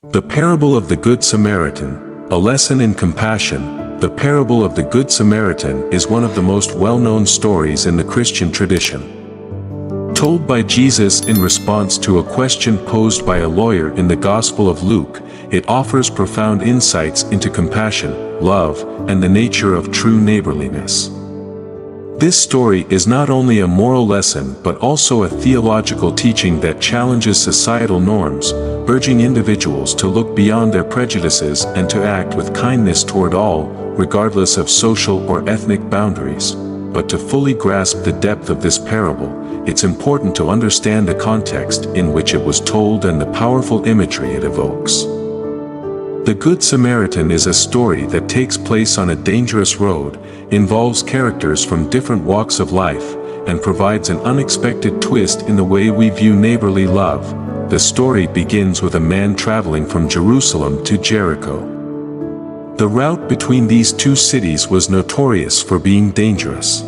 The parable of the Good Samaritan, a lesson in compassion. The parable of the Good Samaritan is one of the most well-known stories in the Christian tradition. Told by Jesus in response to a question posed by a lawyer in the Gospel of Luke, it offers profound insights into compassion, love, and the nature of true neighborliness. This story is not only a moral lesson but also a theological teaching that challenges societal norms, urging individuals to look beyond their prejudices and to act with kindness toward all, regardless of social or ethnic boundaries. But to fully grasp the depth of this parable, it's important to understand the context in which it was told and the powerful imagery it evokes. The Good Samaritan is a story that takes place on a dangerous road, involves characters from different walks of life, and provides an unexpected twist in the way we view neighborly love. The story begins with a man traveling from Jerusalem to Jericho. The route between these two cities was notorious for being dangerous.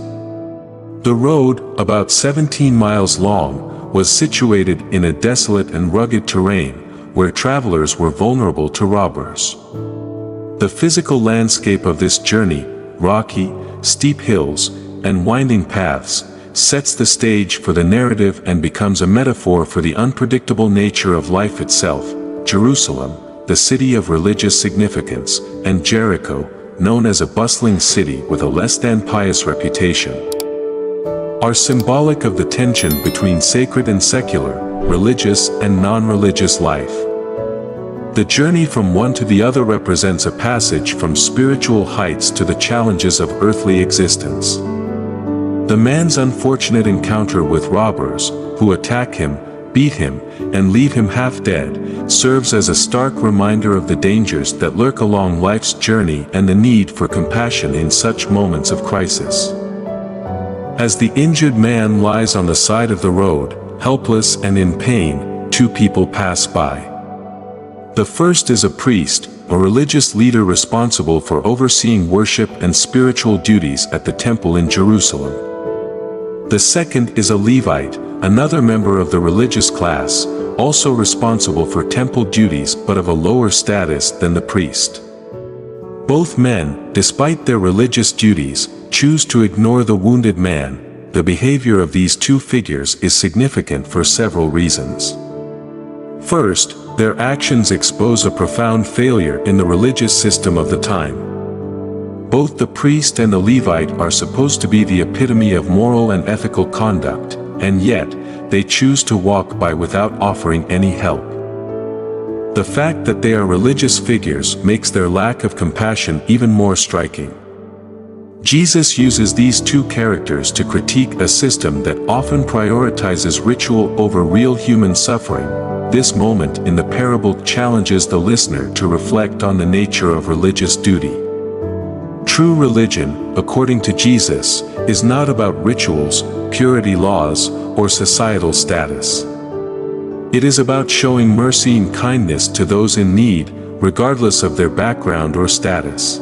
The road, about 17 miles long, was situated in a desolate and rugged terrain, where travelers were vulnerable to robbers. The physical landscape of this journey, rocky, steep hills, and winding paths, sets the stage for the narrative and becomes a metaphor for the unpredictable nature of life itself. Jerusalem, the city of religious significance, and Jericho, known as a bustling city with a less-than-pious reputation, are symbolic of the tension between sacred and secular, religious and non-religious life. The journey from one to the other represents a passage from spiritual heights to the challenges of earthly existence. The man's unfortunate encounter with robbers, who attack him, beat him, and leave him half dead, serves as a stark reminder of the dangers that lurk along life's journey and the need for compassion in such moments of crisis. As the injured man lies on the side of the road, helpless and in pain, two people pass by. The first is a priest, a religious leader responsible for overseeing worship and spiritual duties at the temple in Jerusalem. The second is a Levite, another member of the religious class, also responsible for temple duties but of a lower status than the priest. Both men, despite their religious duties, choose to ignore the wounded man. The behavior of these two figures is significant for several reasons. First, their actions expose a profound failure in the religious system of the time. Both the priest and the Levite are supposed to be the epitome of moral and ethical conduct, and yet, they choose to walk by without offering any help. The fact that they are religious figures makes their lack of compassion even more striking. Jesus uses these two characters to critique a system that often prioritizes ritual over real human suffering. This moment in the parable challenges the listener to reflect on the nature of religious duty. True religion, according to Jesus, is not about rituals, purity laws, or societal status. It is about showing mercy and kindness to those in need, regardless of their background or status.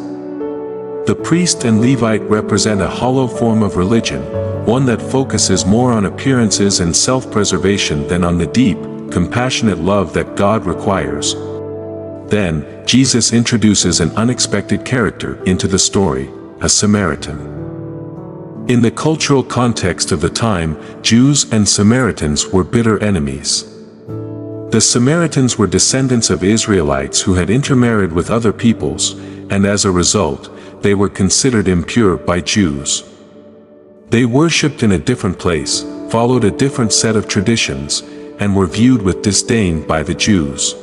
The priest and Levite represent a hollow form of religion, one that focuses more on appearances and self-preservation than on the deep, compassionate love that God requires. Then, Jesus introduces an unexpected character into the story, a Samaritan. In the cultural context of the time, Jews and Samaritans were bitter enemies. The Samaritans were descendants of Israelites who had intermarried with other peoples, and as a result, they were considered impure by Jews. They worshipped in a different place, followed a different set of traditions, and were viewed with disdain by the Jews.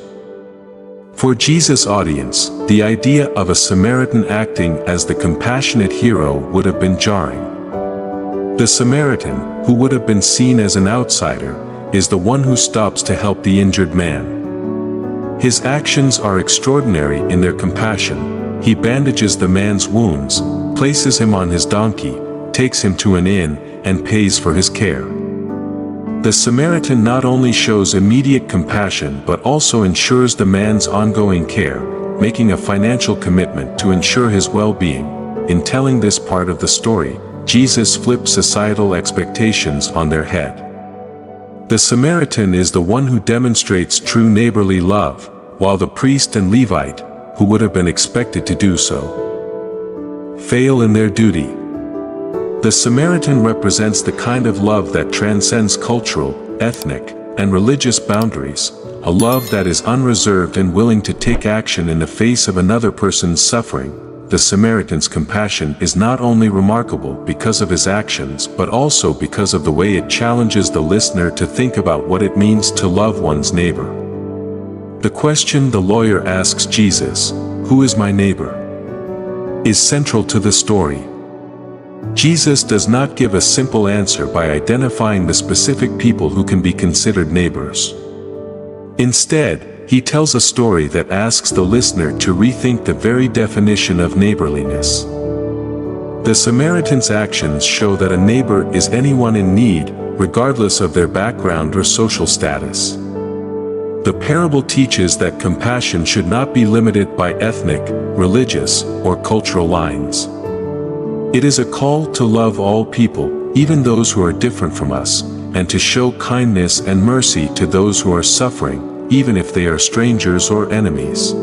For Jesus' audience, the idea of a Samaritan acting as the compassionate hero would have been jarring. The Samaritan, who would have been seen as an outsider, is the one who stops to help the injured man. His actions are extraordinary in their compassion. He bandages the man's wounds, places him on his donkey, takes him to an inn, and pays for his care. The Samaritan not only shows immediate compassion but also ensures the man's ongoing care, making a financial commitment to ensure his well-being. In telling this part of the story, Jesus flips societal expectations on their head. The Samaritan is the one who demonstrates true neighborly love, while the priest and Levite, who would have been expected to do so, fail in their duty. The Samaritan represents the kind of love that transcends cultural, ethnic, and religious boundaries, a love that is unreserved and willing to take action in the face of another person's suffering. The Samaritan's compassion is not only remarkable because of his actions but also because of the way it challenges the listener to think about what it means to love one's neighbor. The question the lawyer asks Jesus, "Who is my neighbor?" is central to the story. Jesus does not give a simple answer by identifying the specific people who can be considered neighbors. Instead, he tells a story that asks the listener to rethink the very definition of neighborliness. The Samaritan's actions show that a neighbor is anyone in need, regardless of their background or social status. The parable teaches that compassion should not be limited by ethnic, religious, or cultural lines. It is a call to love all people, even those who are different from us, and to show kindness and mercy to those who are suffering, even if they are strangers or enemies.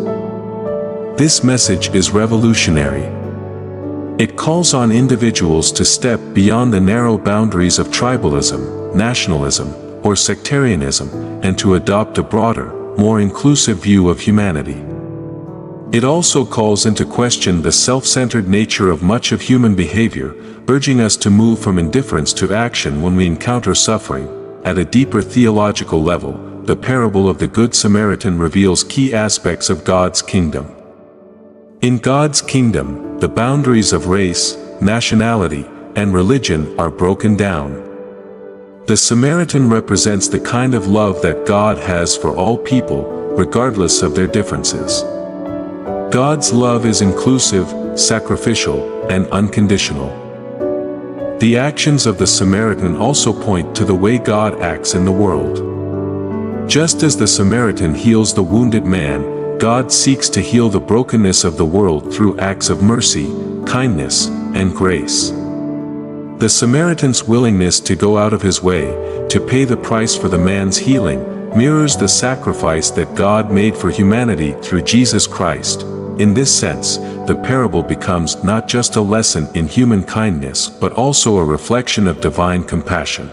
This message is revolutionary. It calls on individuals to step beyond the narrow boundaries of tribalism, nationalism, or sectarianism, and to adopt a broader, more inclusive view of humanity. It also calls into question the self-centered nature of much of human behavior, urging us to move from indifference to action when we encounter suffering. At a deeper theological level, the parable of the Good Samaritan reveals key aspects of God's kingdom. In God's kingdom, the boundaries of race, nationality, and religion are broken down. The Samaritan represents the kind of love that God has for all people, regardless of their differences. God's love is inclusive, sacrificial, and unconditional. The actions of the Samaritan also point to the way God acts in the world. Just as the Samaritan heals the wounded man, God seeks to heal the brokenness of the world through acts of mercy, kindness, and grace. The Samaritan's willingness to go out of his way, to pay the price for the man's healing, mirrors the sacrifice that God made for humanity through Jesus Christ. In this sense, the parable becomes not just a lesson in human kindness but also a reflection of divine compassion.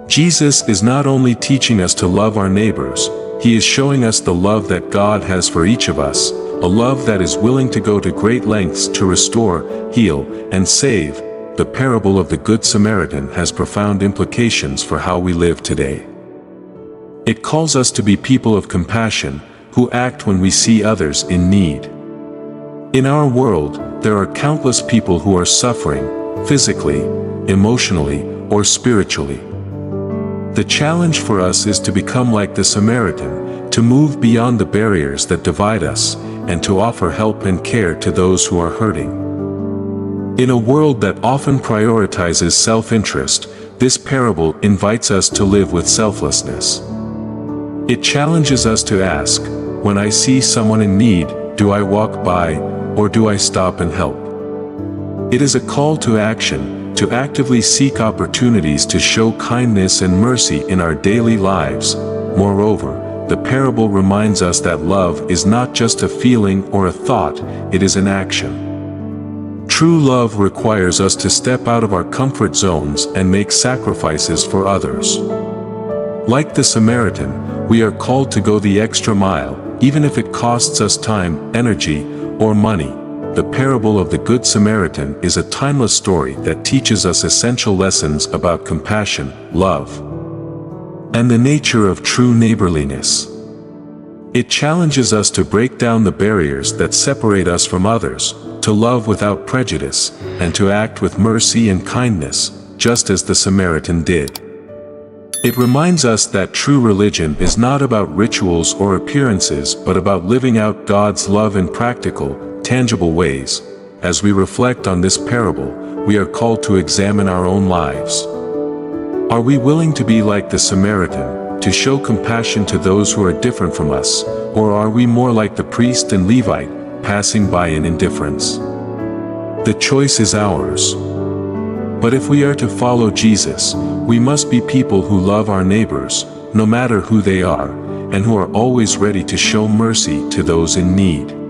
Jesus is not only teaching us to love our neighbors, he is showing us the love that God has for each of us, a love that is willing to go to great lengths to restore, heal, and save. The parable of the Good Samaritan has profound implications for how we live today. It calls us to be people of compassion, who act when we see others in need. In our world, there are countless people who are suffering, physically, emotionally, or spiritually. The challenge for us is to become like the Samaritan, to move beyond the barriers that divide us, and to offer help and care to those who are hurting. In a world that often prioritizes self-interest, this parable invites us to live with selflessness. It challenges us to ask, when I see someone in need, do I walk by, or do I stop and help? It is a call to action, to actively seek opportunities to show kindness and mercy in our daily lives. Moreover, the parable reminds us that love is not just a feeling or a thought, it is an action. True love requires us to step out of our comfort zones and make sacrifices for others. Like the Samaritan, we are called to go the extra mile, even if it costs us time, energy, or money. The parable of the Good Samaritan is a timeless story that teaches us essential lessons about compassion, love, and the nature of true neighborliness. It challenges us to break down the barriers that separate us from others, to love without prejudice, and to act with mercy and kindness, just as the Samaritan did. It reminds us that true religion is not about rituals or appearances but about living out God's love in practical, tangible ways. As we reflect on this parable, we are called to examine our own lives. Are we willing to be like the Samaritan, to show compassion to those who are different from us, or are we more like the priest and Levite, passing by in indifference? The choice is ours. But if we are to follow Jesus, we must be people who love our neighbors, no matter who they are, and who are always ready to show mercy to those in need.